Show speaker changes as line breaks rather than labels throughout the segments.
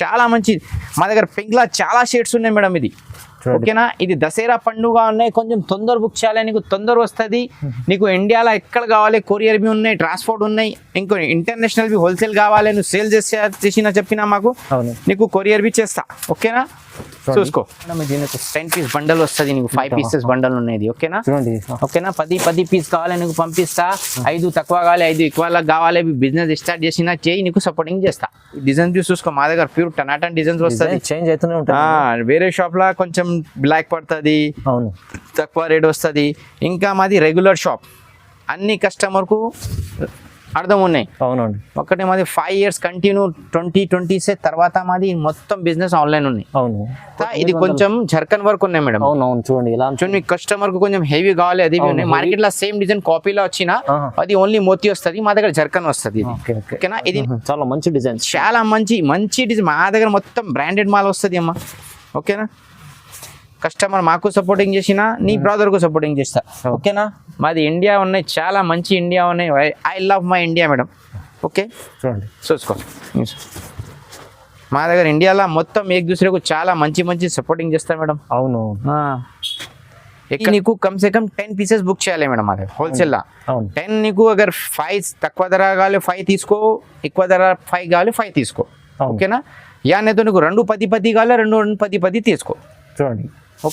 చాలా మంచి మా దగ్గర పింక్లా చాలా షేడ్స్ ఉన్నాయి మేడం ఇది ఓకేనా ఇది దసరా పండుగ ఉన్నాయి కొంచెం తొందర బుక్ చేయాలి నీకు తొందర వస్తుంది నీకు ఇండియాలో ఎక్కడ కావాలి కొరియర్ బి ఉన్నాయి ట్రాన్స్పోర్ట్ ఉన్నాయి ఇంకో ఇంటర్నేషనల్ బి హోల్సేల్ కావాలి నువ్వు సేల్ చేసినా చెప్పినా మాకు నీకు కొరియర్ బి చేస్తా ఓకేనా చూసుకో దీనికి 10 పీస్ బండల్ వస్తుంది నీకు 5 పీసెస్ బండల్ ఉన్నాయి ఓకేనా ఓకేనా 10 పీస్ కావాలి నీకు పంపిస్తా 5 తక్కువ కావాలి 5 ఎక్కువ కావాలి బిజినెస్ స్టార్ట్ చేసినా చేయి నీకు సపోర్టింగ్ చేస్తా డిజైన్ చూసుకో మా దగ్గర ప్యూర్ టనాటన్ డిజైన్స్ వస్తుంది
చేంజ్ అవుతూనే ఉంటాయి
వేరే షాప్ లా కొంచెం బ్లాక్ పడుతుంది తక్కువ రేట్ వస్తుంది ఇంకా మాది రెగ్యులర్ షాప్ అన్ని కస్టమర్ కు అర్థం ఉన్నాయి
అవునండి
ఒకటి మాది 5 years కంటిన్యూ 2020 తర్వాత మాది మొత్తం బిజినెస్ ఆన్లైన్ ఉన్నాయి
అవును
ఇది కొంచెం జర్కన్ వర్క్ ఉన్నాయి మేడం
అవునవును చూడండి ఇలా
చూడండి మీ కస్టమర్ కు కొంచెం హెవీ కావాలి అది ఉన్నాయి మార్కెట్ లో సేమ్ డిజైన్ కాపీలో వచ్చినా అది ఓన్లీ మోతీ వస్తుంది మా దగ్గర జర్కన్ వస్తుంది ఓకేనా ఇది
చాలా మంచి డిజైన్
చాలా మంచి డిజైన్ మా దగ్గర మొత్తం బ్రాండెడ్ మాల్ వస్తుంది అమ్మా ఓకేనా కస్టమర్ మాకు సపోర్టింగ్ చేసినా నీ బ్రదర్ కు సపోర్టింగ్ చేస్తా ఓకేనా మాది ఇండియా ఉన్నాయి చాలా మంచి ఇండియా ఉన్నాయి I love my India madam okay
చూడండి
చూసుకో మా దగ్గర ఇండియాలో మొత్తం ఏక దూసరేకు చాలా మంచి సపోర్టింగ్ చేస్తా మేడం
అవును
నీకు కమ్ సే కమ్ 10 పీసెస్ బుక్ చేయాలి మేడం మా దగ్గర హోల్సేల్ లా 10 నీకు అగర్ 5 తక్కువ ధర కావాలి 5 తీసుకో ఎక్కువ ధర 5 కావాలి 5 తీసుకో ఓకేనా యా నేతో నీకు 2 10 కావాలి 2 10 తీసుకో
చూడండి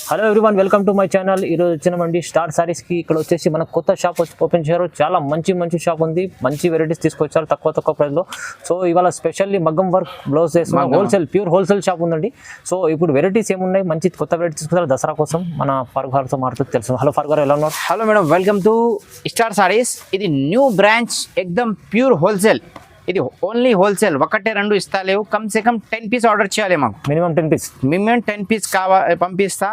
hello everyone welcome to my channel ఈరోజు వచ్చినామండి స్టార్ సారీస్కి ఇక్కడ వచ్చేసి మన కొత్త షాప్ ఓపెన్ చేశారు చాలా మంచి షాప్ ఉంది మంచి వెరైటీస్ తీసుకొచ్చారు తక్కువ ప్రైస్లో సో ఇవాళ స్పెషల్లీ మగ్గం work blouse wholesale pure wholesale shop ఉందండి సో ఇప్పుడు వెరైటీస్ ఏమున్నాయి మంచి కొత్త వెరైటీస్ తీసుకొచ్చారు దసరా కోసం మన ఫరూక్ గారితో మాట్లాడుతూ తెలుసు హలో ఫరూక్ గారు ఎలా ఉన్నారు
hello madam welcome to Star Sarees ఇది న్యూ బ్రాంచ్ ఎక్దమ్ ప్యూర్ హోల్సేల్ ఇది ఓన్లీ హోల్సేల్ 1-2 ఇస్తా లేవు కమ్ సే కమ్ 10 పీస్ ఆర్డర్ చేయాలి మాకు
మినిమం 10 పీస్
కావాలి పంపిస్తా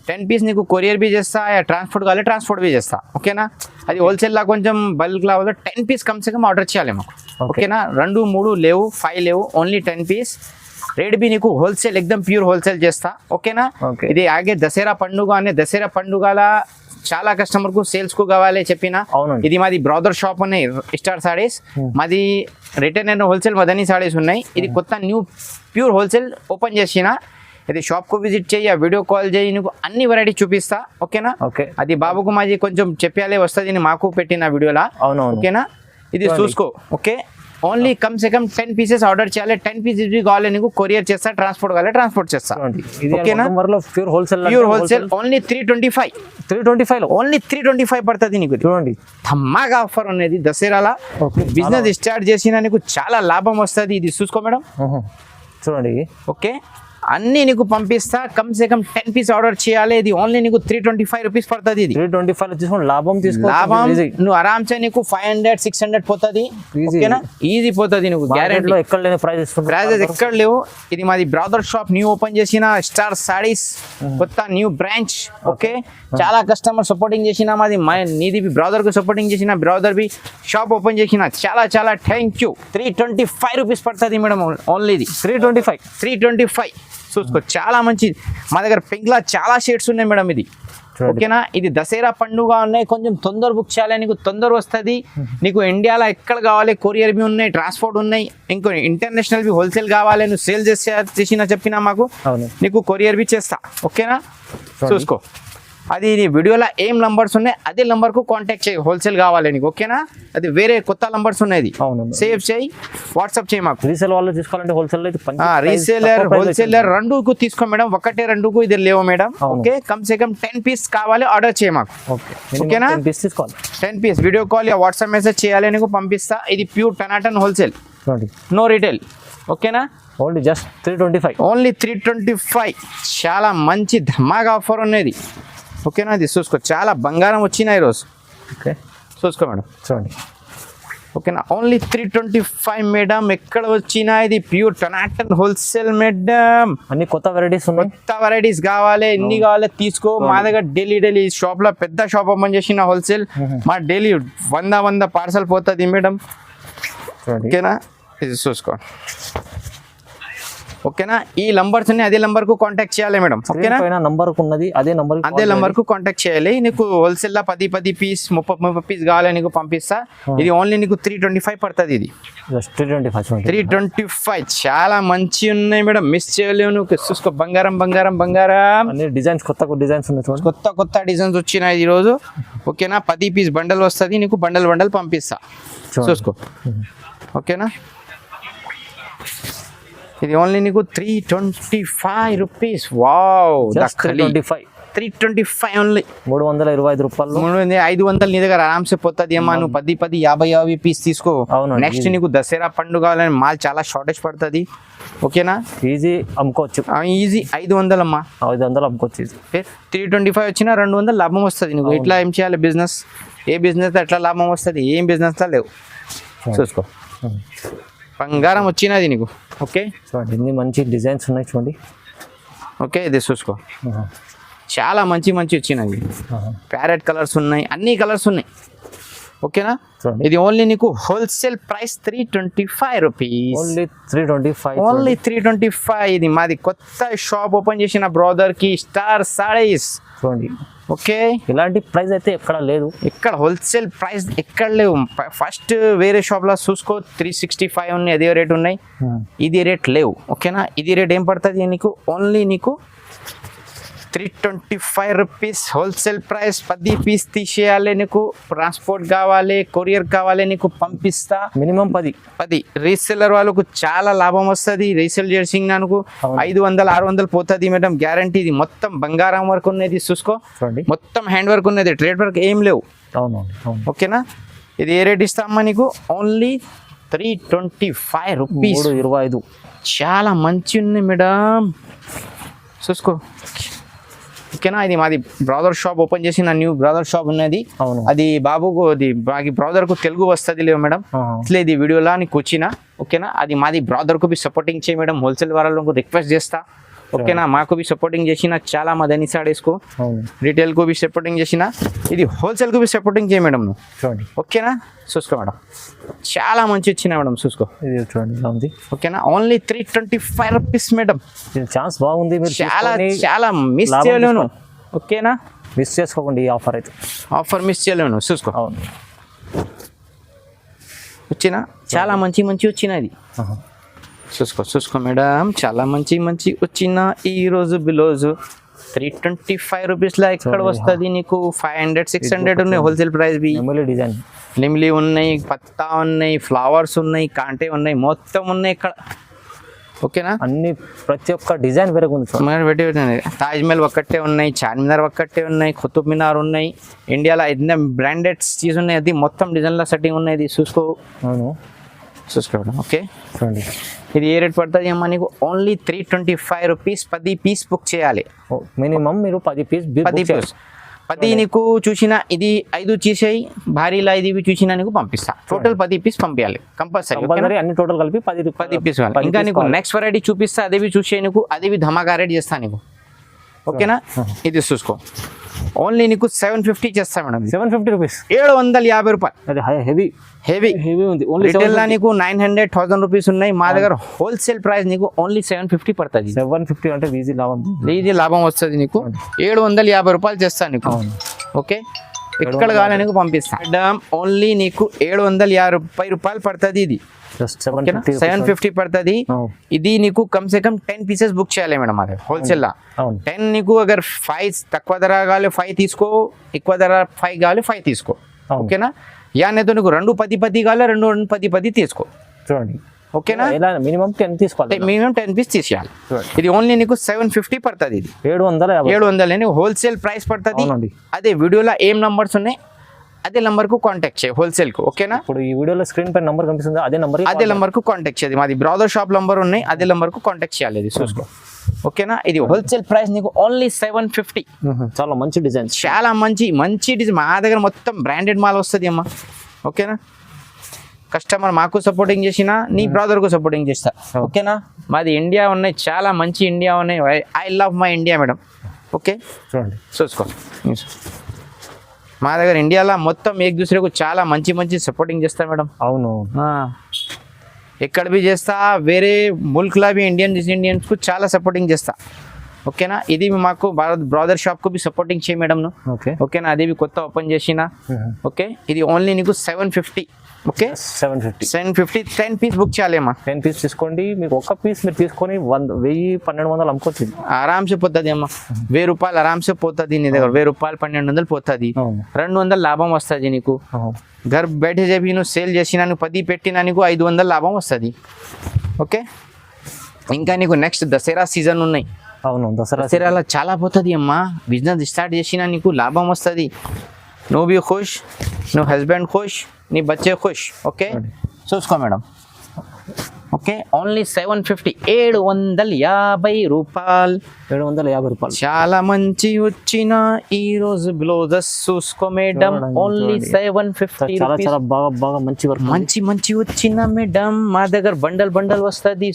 10 పీస్ నీకు కొరియర్ బి చేస్తా ట్రాన్స్పోర్ట్ కావాలి ట్రాన్స్పోర్ట్ బి చేస్తా ఓకేనా అది హోల్సేల్ లా కొంచెం బల్క్ లా 10 పీస్ కమ్ సే కమ్ ఆర్డర్ చేయాలి మాకు ఓకేనా 2 3 లేవు 5 లేవు ఓన్లీ 10 పీస్ రేట్ బి నీకు హోల్సేల్ ఎక్దమ్ ప్యూర్ హోల్సేల్ చేస్తా ఓకేనా ఇది ఆగే దసరా పండుగ అనే దసరా పండుగల చాలా కస్టమర్ కు సేల్స్ కు కావాలి చెప్పినా ఇది మాది బ్రదర్ షాప్ ఉన్నాయి స్టార్ సారీస్ మాది return and wholesale Madani saris ఉన్నాయి ఇది కొత్త న్యూ ప్యూర్ హోల్సేల్ ఓపెన్ చేసిన ఇది షాప్ కు విజిట్ చేయి వీడియో కాల్ చేయి నీకు అన్ని వెరైటీ చూపిస్తా ఓకేనా అది బాబుకు మాది కొంచెం చెప్పాలి వస్తుంది మాకు పెట్టిన వీడియోలా ఓకేనా ఇది చూసుకో ఓకే ఓన్లీ కమ్ సే కమ్ 10 పీసెస్ ఆర్డర్ చేయాలి 10 పీసెస్ కావాలి నీకు కొరియర్ చేస్తా ట్రాన్స్పోర్ట్ కావాలి ట్రాన్స్పోర్ట్ చేస్తా ఓకేనా
ప్యూర్ హోల్సేల్
ఓన్లీ 325 ఓన్లీ 325 పడుతుంది నీకు
చూడండి
ధమ్మాగా ఆఫర్ ఉన్నది దసరాలా బిజినెస్ స్టార్ట్ చేసినా నీకు చాలా లాభం వస్తుంది ఇది చూసుకో మేడం
చూడండి
ఓకే అన్ని నీకు పంపిస్తా కమ్ సే కమ్ 10 పీస్ ఆర్డర్ చేయాలి ఇది ఓన్లీ నీకు 325 రూపీస్ పడుతుంది ఇది
325 తీసుకొని లాభం
నువ్వు ఆరామ్సే నీకు 500-600 పోతుంది ఓకేనా ఈజీ పోతుంది నువ్వు గ్యారెంటీ
ఎక్కడ లేని
ప్రైజెస్ ఎక్కడ లేవు ఇది మాది బ్రదర్ షాప్ న్యూ ఓపెన్ చేసిన స్టార్ సారీస్ కొత్త న్యూ బ్రాంచ్ ఓకే చాలా కస్టమర్ సపోర్టింగ్ చేసిన మాది నీది బ్రదర్ కు సపోర్టింగ్ చేసిన బ్రదర్ బి షాప్ ఓపెన్ చేసిన చాలా థ్యాంక్ యూ 325 రూపీస్ పడుతుంది మేడం ఓన్లీ ఇది 325 చూసుకో చాలా మంచి మా దగ్గర పింక్లా చాలా షేడ్స్ ఉన్నాయి మేడం ఇది ఓకేనా ఇది దసరా పండుగ ఉన్నాయి కొంచెం తొందర బుక్ చేయాలి నీకు తొందర వస్తుంది నీకు ఇండియాలో ఎక్కడ కావాలి కొరియర్ బి ఉన్నాయి ట్రాన్స్పోర్ట్ ఉన్నాయి ఇంకో ఇంటర్నేషనల్ బి హోల్సేల్ కావాలి నువ్వు సేల్ చేసినా చెప్పినా మాకు నీకు కొరియర్ బి చేస్తా ఓకేనా చూసుకో అది వీడియోలో ఏం నంబర్స్ ఉన్నాయి అదే నంబర్ కు కాంటాక్ట్ చేయి హోల్సేల్ కావాలి నీకు ఓకేనా అది వేరే కొత్త నంబర్స్ ఉన్నాయి సేవ్ చేయి వాట్సాప్ చేయి మాకు
రీసేల్ వాళ్ళు తీసుకోవాలంటే హోల్సేల్
రీసేలర్ హోల్సేలర్ రెండుకు తీసుకో మేడం 1-2కు ఇది లేవు మేడం ఓకే కమ్ సే కమ్ 10 పీస్ కావాలి ఆర్డర్ చేయి మాకు ఓకేనా 10 piece video call WhatsApp message చేయాలి నీకు పంపిస్తా ఇది ప్యూర్ టనాటన్ హోల్సేల్ నో రిటైల్ ఓకేనా
ఓన్లీ జస్ట్ 325
ఓన్లీ 325 చాలా మంచి ధమాగా ఆఫర్ ఉన్నది ఓకేనా ఇది చూసుకో చాలా బంగారం వచ్చినాయి ఈరోజు
ఓకే
చూసుకో మేడం
చూడండి
ఓకేనా ఓన్లీ 325 మేడం ఎక్కడ వచ్చినా ఇది ప్యూర్ టనాటన్ హోల్సేల్ మేడం
అన్ని కొత్త వెరైటీస్
కావాలి ఎన్ని కావాలి తీసుకో మా దగ్గర డైలీ షాప్ లో పెద్ద షాప్ ఓపెన్ చేసిన హోల్సేల్ మా డైలీ 100 పార్సల్ పోతుంది మేడం ఓకేనా ఇది చూసుకో ఓకేనా. ఈ నంబర్స్ అన్ని అదే నంబర్ కు కాంటాక్ట్ చేయాలి మేడం. ఓకేనా,
నంబర్ ఉన్నది అదే
నంబర్ కు కాంటాక్ట్ చేయాలి. నీకు హోల్సేల్ లా 10 పీస్ 30 పీస్ కావాలి నీకు పంపిస్తా. ఇది ఓన్లీ నీకు 325 పడుతుంది. ఇది 325 చాలా మంచి ఉన్నాయి మేడం, మిస్ చేయలేవు నువ్వు. చూసుకో, బంగారం బంగారం బంగారం.
డిజైన్స్ కొత్త డిజైన్స్ ఉన్నాయి,
కొత్త డిజైన్స్ వచ్చినాయి ఈ రోజు. ఓకేనా, 10 పీస్ బండల్ వస్తుంది నీకు, బండల్ పంపిస్తా. చూసుకో, ఓకేనా. ఇది ఓన్లీ నీకు 325 రూపీస్. Wow, 325 only.
325 రూపాయలు.
500 నీ దగ్గర ఆరామ్సే పోతుంది అమ్మా. నువ్వు 10 50 పీస్ తీసుకో. నెక్స్ట్ నీకు దసరా పండుగ కావాలని మాల్ చాలా షార్టేజ్ పడుతుంది. ఓకేనా,
ఈజీ అమ్ముకోవచ్చు.
ఈజీ 500 అమ్మా,
500 అమ్ముకోవచ్చు.
325 వచ్చినా 200 లాభం వస్తుంది నీకు. ఇట్లా ఏం చేయాలి బిజినెస్, ఏ బిజినెస్ ఎట్లా లాభం వస్తుంది, ఏం బిజినెస్ లేవు. చూసుకో, బంగారం వచ్చినది నీకు. ఓకే,
చూడండి ఎన్ని మంచి డిజైన్స్ ఉన్నాయి చూడండి.
ఓకే, ఇది చూసుకో, చాలా మంచి వచ్చినది. ప్యారెట్ కలర్స్ ఉన్నాయి, అన్ని కలర్స్ ఉన్నాయి. ఓకేనా, ఇది ఓన్లీ నీకు హోల్సేల్ ప్రైస్ 325 రూపీస్. ఓన్లీ 325. ఇది మాది కొత్త షాప్ ఓపెన్ చేసిన బ్రదర్ కి, స్టార్ సారీస్.
చూడండి,
ఓకే,
ఇలాంటి ప్రైస్ అయితే ఎక్కడ లేదు,
ఇక్కడ హోల్సేల్ ప్రైస్ ఎక్కడ లేవు. ఫస్ట్ వేరే షాప్ లో చూసుకో 365 ఉన్నాయి, అదే రేట్ ఉన్నాయి. ఇది రేట్ లేవు. ఓకేనా, ఇది రేట్ ఏం పడుతుంది నీకు, ఓన్లీ నీకు 325 రూపీస్ హోల్సేల్ ప్రైస్. 10 పీస్ తీసేయాలి నీకు, ట్రాన్స్పోర్ట్ కావాలి, కొరియర్ కావాలి నీకు, పంపిస్తా.
మినిమం 10.
రీసెల్లర్ వాళ్ళకు చాలా లాభం వస్తుంది. రీసేల్ చేసి నాకు 500-600 పోతుంది మేడం, గ్యారంటీ. ఇది మొత్తం బంగారం వర్క్ ఉన్నది. చూసుకో, మొత్తం హ్యాండ్ వర్క్ ఉన్నది, ట్రేడ్ వర్క్ ఏం లేవు. ఓకేనా, ఇది ఏ రేట్ ఇస్తామా నీకు, ఓన్లీ 325 రూపీస్.
25.
చాలా మంచి ఉంది మేడం, చూసుకో. ఓకేనా, ఇది మాది బ్రదర్ షాప్ ఓపెన్ చేసిన న్యూ బ్రదర్ షాప్ ఉన్నది. అది బాబుకు, అది మాది బ్రదర్ కు తెలుగు వస్తుంది లేవు మేడం, ఇట్లా ఇది వీడియోలా నీకు వచ్చిన. ఓకేనా, అది మాది బ్రదర్ కు బి సపోర్టింగ్ చేయ మేడం, హోల్సేల్ వాళ్ళకు రిక్వెస్ట్ చేస్తా. ఓకేనా, మాకు బి సపోర్టింగ్ చేసిన చాలా మా ధని సాడీస్ కు, రిటైల్ కు బి సపోర్టింగ్ చేసిన, ఇది హోల్సేల్ కు బి సపోర్టింగ్ చేయ మేడం నువ్వు. చూడండి, ఓకేనా, చూసుకో మేడం, చాలా మంచి వచ్చిన మేడం. చూసుకో,
చూడండి.
ఓకేనా, ఓన్లీ 325 రూపీస్ మేడం.
ఛాన్స్ బాగుంది, మీరు
చాలా మిస్ చేయలేను. ఓకేనా,
మిస్ చేసుకోకండి ఈ ఆఫర్ అయితే,
ఆఫర్ మిస్ చేయలేను. చూసుకో, వచ్చిన చాలా మంచి వచ్చినది. చూసుకో మేడం, చాలా మంచి వచ్చిన ఈ రోజు బ్లౌజ్ 325 రూపీస్ లా ఎక్కడ వస్తుంది నీకు. 500-600 ఉన్నాయి హోల్సేల్ ప్రైస్. బి
డిజైన్
నిమ్లీ ఉన్నాయి, పత్తా ఉన్నాయి, ఫ్లవర్స్ ఉన్నాయి, కాంటే ఉన్నాయి, మొత్తం ఉన్నాయి ఇక్కడ. ఓకేనా,
అన్ని ప్రతి ఒక్క డిజైన్ వేరే ఉంది.
తాజ్ మహల్ ఒక్కటే ఉన్నాయి, చార్మినార్ ఒక్కటే ఉన్నాయి, కుతుబ్ మినార్ ఉన్నాయి. ఇండియాలో ఎన్ని బ్రాండెడ్ చీజ్ ఉన్నాయి, అది మొత్తం డిజైన్ల సెట్టింగ్ ఉన్నాయి. చూసుకో, చూసుకోవడం. ఓకే, చూడండి, ఇది ఏ రేట్ పడుతుంది అమ్మా నీకు, ఓన్లీ 325 రూపీస్. 10 పీస్ బుక్ చేయాలి
మినిమం. మీరు 10 పీస్
10 నీకు చూసిన, ఇది 5 చేసేయి, భారీలా ఇది చూసినా నీకు పంపిస్తా. టోటల్ 10 పీస్ పంపించాలి కంపల్సరీ.
అన్ని టోటల్ కలిపి 10
పీస్. ఇంకా నీకు నెక్స్ట్ వెరైటీ చూపిస్తా, అదేవి చూసే నీకు, అదేవి ధమాకా రేట్ చేస్తా నీకు. ఓకేనా, ఇది చూసుకో, ఓన్లీ నీకు 750 చేస్తా మేడం.
750 రూపీస్,
750 రూపాయలు. హెవీ ఉంది. రిటైల్ లా నీకు 900-1000 రూపీస్ ఉన్నాయి. మా దగ్గర హోల్సేల్ ప్రైస్ నీకు ఓన్లీ 750 పడుతుంది.
750 అంటే ఈజీ లాభం
వస్తుంది నీకు. 750 రూపాయలు చేస్తాను నీకు. ఓకే, ఎక్కడ కావాలి నీకు పంపిస్తా మేడం. ఓన్లీ నీకు 750 రూపాయలు పడుతుంది. ఇది 750 పడుతుంది. ఇది నీకు కమ్సే కమ్ 10 పీసెస్ బుక్ చేయాలి మేడం. అదే హోల్సేల్ లా 10 నీకు అగర్ 5 తక్కువ ధర కావాలి 5 తీసుకో, ఎక్కువ ధర 5 కావాలి 5 తీసుకో. ఓకేనా, యానేతో నీకు 2 10 కావాలి 2 10 తీసుకో. చూడండి, ఓకేనా,
మినిమం 10 తీసుకోవాలి,
మినిమం 10 పీస్ తీసేయాలి. ఇది ఓన్లీ నీకు 750 పడుతుంది. ఇది 700 హోల్సేల్ ప్రైస్ పడుతుంది. అదే వీడియోలో ఏం నంబర్స్ ఉన్నాయి అదే నంబర్ కు కాంటాక్ట్ చేయి హోల్సేల్ కు. ఓకేనా,
ఇప్పుడు ఈ వీడియోలో స్క్రీన్ పై నంబర్ కనిపిస్తుంది, అదే
నంబర్ కు కాంటాక్ట్ చేయాలి. మాది బ్రదర్ షాప్ నంబర్ ఉన్నాయి, అదే నంబర్ కు కాంటాక్ట్ చేయాలి. ఇది చూసుకో. ఓకేనా, ఇది హోల్సేల్ ప్రైస్ నీకు ఓన్లీ 750.
చాలా మంచి డిజైన్,
చాలా మంచి డిజైన్. మా దగ్గర మొత్తం బ్రాండెడ్ మాల్ వస్తుంది అమ్మా. ఓకేనా, కస్టమర్ మాకు సపోర్టింగ్ చేసినా నీ బ్రదర్ కు సపోర్టింగ్ చేస్తా. ఓకేనా, మాది ఇండియా ఉన్నాయి, చాలా మంచి ఇండియా ఉన్నాయి. I love my India madam. Okay, చూడండి, చూసుకో. మా దగ్గర ఇండియాలో మొత్తం ఏక్ దూసరేకు చాలా మంచి సపోర్టింగ్ చేస్తారు మేడం.
అవును,
ఎక్కడ బి చేస్తా, వేరే ముల్క్లా బి ఇండియన్స్కు చాలా సపోర్టింగ్ చేస్తా. ఓకేనా, ఇది మాకు బ్రదర్ షాప్కు బి సపోర్టింగ్ చేయి మేడం నువ్వు.
ఓకే
ఓకేనా, అది బి కొత్త ఓపెన్ చేసిన. ఓకే, ఇది ఓన్లీ నీకు 750. ఓకే 750 10 పీస్ బుక్ చేయాలేమా.
10 పీస్ తీసుకోండి, మీకు ఒక పీస్ మీరు తీసుకొని 1000-1200 అమ్ముకోవచ్చు.
ఆరామ్సే పోతుంది అమ్మా, 1000 రూపాయలు ఆరామ్సే పోతుంది నీ దగ్గర. 1000 రూపాయలు 1200 పోతుంది, 200 లాభం వస్తుంది నీకు. घर बैठे जब నువ్వు సేల్ చేసినా, నువ్వు 10 పెట్టినా నీకు 500 లాభం వస్తుంది. ఓకే, ఇంకా నీకు నెక్స్ట్ దసరా సీజన్ ఉన్నాయి.
అవును,
దసరాలో చాలా పోతుంది అమ్మా. బిజినెస్ స్టార్ట్ చేసినా నీకు లాభం వస్తుంది. నువ్వు బి ఖుష్, నువ్వు హస్బెండ్ ఖుష్, నీ బచ్చే ఖుష్. ఓకే, చూసుకో మేడం. ఓకే, ఓన్లీ 750, 750 రూపాయలు.
750 రూపాయలు.
చాలా మంచి వచ్చిన ఈ రోజు బ్లౌజెస్ చూసుకో మేడం. ఓన్లీ 750.
చాలా చాలా బాగా బాగా మంచి వర్క్,
మంచి వచ్చిన మేడం. మా దగ్గర బండల్ వస్తుంది.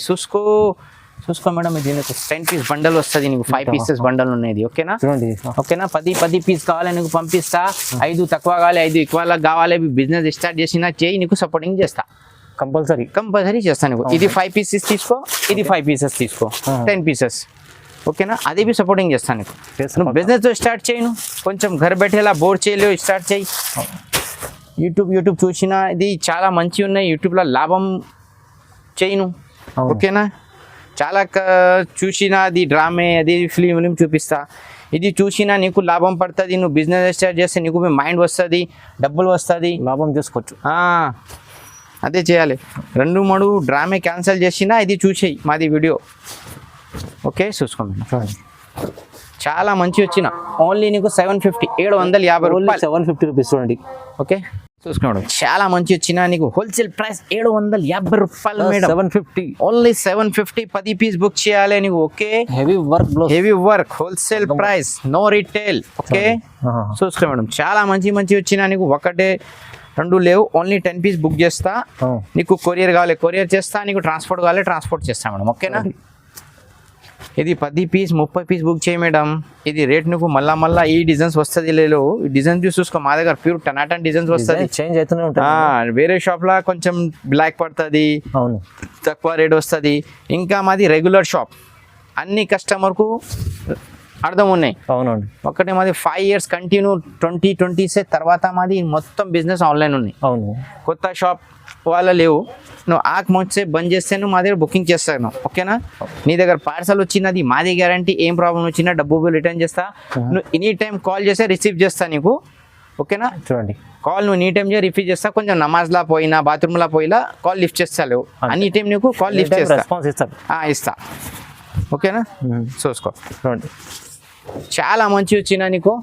చూసుకో మేడం, ఇది నీకు 10 పీస్ బండల్ వస్తుంది. నీకు 5 పీసెస్ బండల్ ఉన్నది. ఓకేనా,
చూడండి.
ఓకేనా, 10 పీస్ కావాలి నీకు పంపిస్తా. 5 తక్కువ కావాలి, 5 ఎక్కువ కావాలి. బిజినెస్ స్టార్ట్ చేసినా చేయి, నీకు సపోర్టింగ్ చేస్తా. కంపల్సరీ చేస్తాను నీకు. ఇది 5 పీసెస్ తీసుకో, ఇది 5 పీసెస్ తీసుకో, 10 పీసెస్. ఓకేనా, అది బి సపోర్టింగ్ చేస్తాను నీకు. నువ్వు బిజినెస్ స్టార్ట్ చేయను, కొంచెం घर बैठेला బోర్ చేయలేవు, స్టార్ట్ చేయి. యూట్యూబ్ చూసినా ఇది చాలా మంచి ఉన్నాయి. యూట్యూబ్లో లాభం చేయను. ఓకేనా, చాలా చూసినా అది డ్రామే, అది ఫిలిం చూపిస్తా. ఇది చూసినా నీకు లాభం పడుతుంది. నువ్వు బిజినెస్ స్టార్ట్ చేస్తే నీకు మైండ్ వస్తుంది, డబ్బులు వస్తుంది,
లాభం చేసుకోవచ్చు.
అదే చేయాలి. 2-3 డ్రామే క్యాన్సిల్ చేసినా ఇది చూసేయి మాది వీడియో. ఓకే, చూసుకోండి. చాలా మంచి వచ్చిన ఓన్లీ నీకు 750, 750 రూపాయలు.
750 రూపీస్ చూడండి.
ఓకే, చూసుకోండి. చాలా మంచి వచ్చిన నీకు హోల్సేల్ ప్రైస్ 750 రూపాయలు మేడం.
750,
ఓన్లీ 750. 10 పీస్ బుక్ చేయాలి నీకు. Okay, heavy work wholesale price, no retail. Okay, చూసుకో మేడం. చాలా మంచి వచ్చిన నీకు. 1, 2 లేవు, ఓన్లీ 10 పీస్ బుక్ చేస్తా. నీకు కొరియర్ కావాలి, కొరియర్ చేస్తా. నీకు ట్రాన్స్పోర్ట్ కావాలి, ట్రాన్స్పోర్ట్ చేస్తా మేడం. ఓకేనా, ఇది 10 పీస్ 30 పీస్ బుక్ చేయి మేడం. ఇది రేట్ నీకు మళ్ళా ఈ డిజైన్స్ వస్తుంది. లేదు, ఈ డిజైన్ చూసుకో, మా దగ్గర ప్యూర్ టనాటన్ డిజైన్స్ వస్తుంది.
చేంజ్ అవుతూనే ఉంటుంది.
వేరే షాప్లో కొంచెం బ్లాక్ పడుతుంది,
అవును,
తక్కువ రేట్ వస్తుంది. ఇంకా మాది రెగ్యులర్ షాప్, అన్ని కస్టమర్కు అర్థం ఉన్నాయి.
అవునండి,
ఒకటే మాది 5 years కంటిన్యూ 2020 తర్వాత మాది మొత్తం బిజినెస్ ఆన్లైన్ ఉన్నాయి.
అవును,
కొత్త షాప్ వాళ్ళ లేవు. నువ్వు ఆకు మొచ్చే బంద్ చేస్తే నువ్వు మా దగ్గర బుకింగ్ చేస్తాను. ఓకేనా, నీ దగ్గర పార్సల్ వచ్చినది మాది గ్యారంటీ. ఏం ప్రాబ్లం వచ్చినా డబ్బు రిటర్న్ చేస్తా. నువ్వు ఎనీ టైం కాల్ చేస్తే రిసీవ్ చేస్తా నీకు. ఓకేనా,
చూడండి.
కాల్ నువ్వు ఎనీ టైం రిసీవ్ చేస్తా. కొంచెం నమాజ్లా పోయినా, బాత్రూమ్లా పోయినా కాల్ లిఫ్ట్ చేస్తావు. ఎనీ టైం నీకు కాల్ లిఫ్ట్ చేస్తా. ఇస్తా. ఓకేనా, చూసుకో.
చూడండి,
చాలా మంచి వచ్చినా నీకు.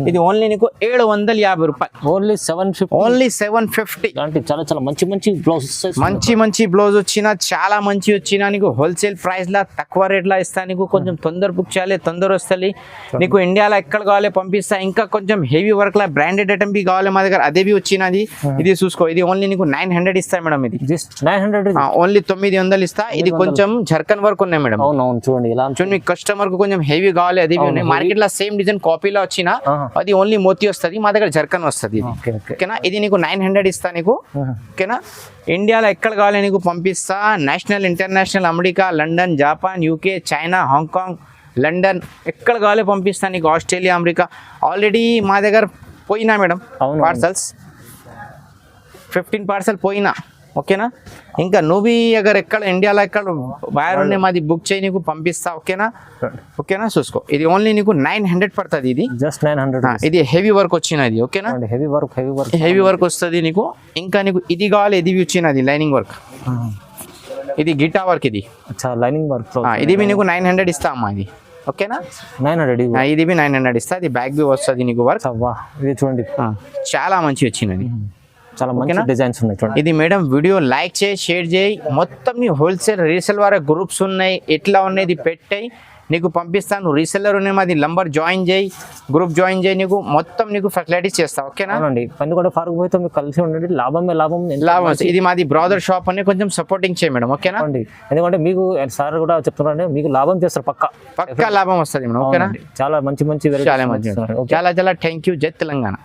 ఇది ఓన్లీ నీకు 750 రూపాయలు.
ఓన్లీ 750.
ఓన్లీ 750.
అంటే చాలా చాలా మంచి బ్లౌజ్,
మంచి బ్లౌజ్ వచ్చినా, చాలా మంచి వచ్చినా నీకు. హోల్సేల్ ప్రైస్ లా తక్కువ రేట్ లా ఇస్తా నీకు. కొంచెం తొందర బుక్ చేయాలి, తొందర వస్తుంది నీకు. ఇండియాలో ఎక్కడ కావాలి పంపిస్తా. ఇంకా కొంచెం హెవీ వర్క్ లా బ్రాండెడ్ ఐటమ్ బి కావాలి మా దగ్గర, అదే బి వచ్చినది. ఇది చూసుకో, ఇది ఓన్లీ నీకు 900 ఇస్తా మేడం. ఇది
900,
ఓన్లీ 900 ఇస్తా. ఇది కొంచెం జర్కన్ వర్క్ ఉన్నాయి మేడం.
అవునవును, చూడండి.
మీ కస్టమర్ కు కొంచెం హెవీ కావాలి, అది ఉన్నాయి. మార్కెట్ లో సేమ్ డిజైన్ కాపీలో వచ్చిన, అది ఓన్లీ మోతీ వస్తుంది, మా దగ్గర జర్కన్ వస్తుంది. ఓకేనా, ఇది నీకు 900 ఇస్తా నీకు. ఓకేనా, ఇండియాలో ఎక్కడ కావాలి నీకు పంపిస్తా. National, international, America, London, Japan, UK, China, Hong Kong, London, ఎక్కడ కావాలి పంపిస్తా నీకు. ఆస్ట్రేలియా, అమెరికా ఆల్రెడీ మా దగ్గర పోయినా మేడం పార్సల్స్. 15 పార్సల్ పోయినా. ఓకేనా, ఇంకా నువ్వు అగర్ ఎక్కడ ఇండియాలో ఎక్కడ వైర్ ఉన్నాయి మాది బుక్ చేయి, నీకు పంపిస్తా. ఓకేనా, చూసుకో. ఇది ఓన్లీ నీకు 900 పడుతుంది. ఇది
జస్ట్ 900.
ఇది హెవీ వర్క్ వచ్చినది. ఓకేనా, హెవీ వర్క్ వస్తుంది నీకు. ఇంకా నీకు ఇది కావాలి, ఇది వచ్చినది లైనింగ్ వర్క్. ఇది గిటా వర్క్, ఇది
లైనింగ్ వర్క్.
ఇది నీకు 900 ఇస్తా అమ్మా. ఇది ఓకేనా,
900.
ఇది 900 ఇస్తా. అది బ్యాక్ బి వస్తుంది నీకు వర్క్.
ఇది చూడండి,
చాలా మంచి వచ్చినది.
చాలా మంచి డిజైన్స్ ఉన్నాయి చూడండి.
ఇది మేడం వీడియో లైక్ చేయి, షేర్ చేయి. మొత్తం నీ హోల్సేల్ రీసేల్ వారి గ్రూప్స్ ఉన్నాయి, ఎట్లా ఉన్నాయి పెట్టాయి నీకు పంపిస్తాను. రీసెల్లర్ ఉన్నాయి మాది, నంబర్ జాయిన్ చేయి, గ్రూప్ జాయిన్ చేయి. నీకు మొత్తం నీకు ఫెసిలిటీస్ చేస్తా. ఓకేనా
అండి, పందుకోట ఫారూక్ భాయ్తో మీకు కలిసి ఉండండి. లాభం.
ఇది మాది బ్రదర్ షాప్ అని కొంచెం సపోర్టింగ్ చేయి మేడం. ఓకేనా
అండి, ఎందుకంటే మీకు సార్ కూడా చెప్తున్నారండి, మీకు లాభం చేస్తారు, పక్కా
లాభం వస్తుంది మేడం. ఓకేనా,
చాలా మంచి
చాలా థ్యాంక్ యూ. జై తెలంగాణ.